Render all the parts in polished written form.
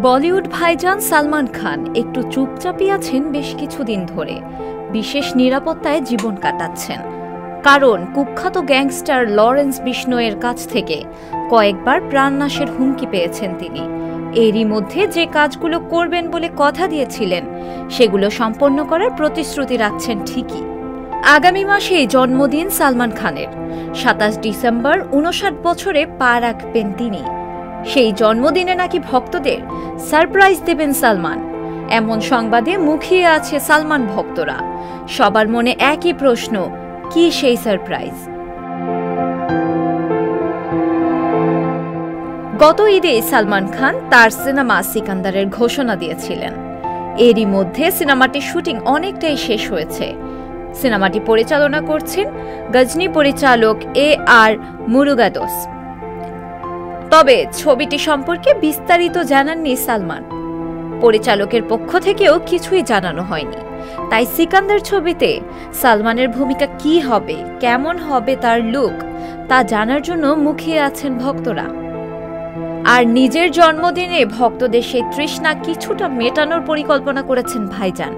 বলিউড ভাইজান সালমান খান একটু চুপচাপই আছেন বেশ কিছুদিন ধরে। বিশেষ নিরাপত্তায় জীবন কাটাচ্ছেন, কারণ কুখ্যাত গ্যাংস্টার লরেন্স বিষ্ণোয়ের কাছ থেকে কয়েকবার প্রাণনাশের হুমকি পেয়েছেন তিনি। এরই মধ্যে যে কাজগুলো করবেন বলে কথা দিয়েছিলেন সেগুলো সম্পন্ন করার প্রতিশ্রুতি রাখছেন ঠিকই। আগামী মাসেই জন্মদিন সালমান খানের। ২৭ ডিসেম্বর ৫৯ বছরে পা রাখবেন তিনি। সেই জন্মদিনে নাকি ভক্তদের সারপ্রাইজ দেবেন সালমান। এমন সংবাদে মুখিয়ে আছে সালমান ভক্তরা। সবার মনে একই প্রশ্ন, কি সেই সারপ্রাইজ? গত ঈদে সালমান খান তার সিনেমা সিকান্দারের ঘোষণা দিয়েছিলেন। এরই মধ্যে সিনেমাটির শুটিং অনেকটাই শেষ হয়েছে। সিনেমাটি পরিচালনা করছেন গজনী পরিচালক AR মুরুগাদোস। তবে ছবিটি সম্পর্কে বিস্তারিত জানাননি সালমান। পরিচালকের পক্ষ থেকেও কিছুই জানানো হয়নি। তাই সিকান্দার ছবিতে সালমানের ভূমিকা কি হবে, কেমন হবে তার লুক, তা জানার জন্য মুখিয়ে আছেন ভক্তরা। আর নিজের জন্মদিনে ভক্তদের সেই তৃষ্ণা কিছুটা মেটানোর পরিকল্পনা করেছেন ভাইজান।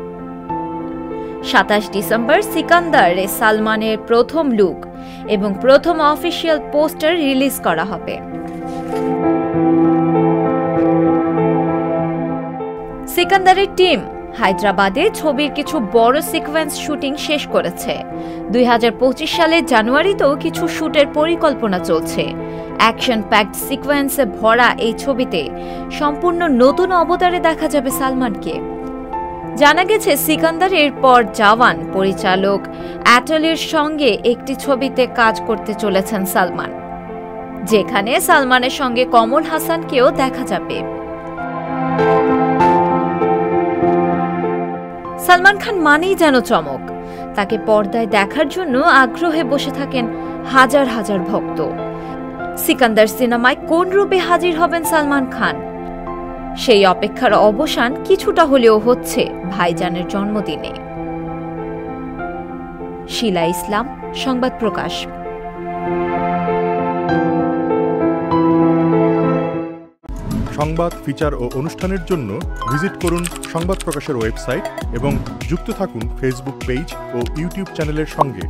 ২৭ ডিসেম্বর সিকান্দারে সালমানের প্রথম লুক এবং প্রথম অফিসিয়াল পোস্টার রিলিজ করা হবে। সিকান্দারের টিম হায়দ্রাবাদে ছবির কিছু বড় সিকোয়েন্স শুটিং শেষ করেছে। ২০২৫ সালের জানুয়ারিতেও কিছু শুটের পরিকল্পনা চলছে। অ্যাকশন প্যাকড সিকোয়েন্সে ভরা এই ছবিতে সম্পূর্ণ নতুন অবতারে দেখা যাবে সালমানকে। জানা গেছে সিকান্দারের পর জওয়ান পরিচালক অ্যাটলির সঙ্গে একটি ছবিতে কাজ করতে চলেছেন সালমান, যেখানে সালমানের সঙ্গে কমল হাসানকেও দেখা যাবে। সালমান খান মানেই যেন চমক। তাকে পর্দায় দেখার জন্য আগ্রহে বসে থাকেন হাজার হাজার ভক্ত। সিকান্দার সিনেমায় কোন রূপে হাজির হবেন সালমান খান, সেই অপেক্ষার অবসান কিছুটা হলেও হচ্ছে ভাইজানের জন্মদিনে। শিলা ইসলাম, সংবাদ প্রকাশ। সংবাদ, ফিচার ও অনুষ্ঠানের জন্য ভিজিট করুন সংবাদ প্রকাশের ওয়েবসাইট এবং যুক্ত থাকুন ফেসবুক পেজ ও ইউটিউব চ্যানেলের সঙ্গে।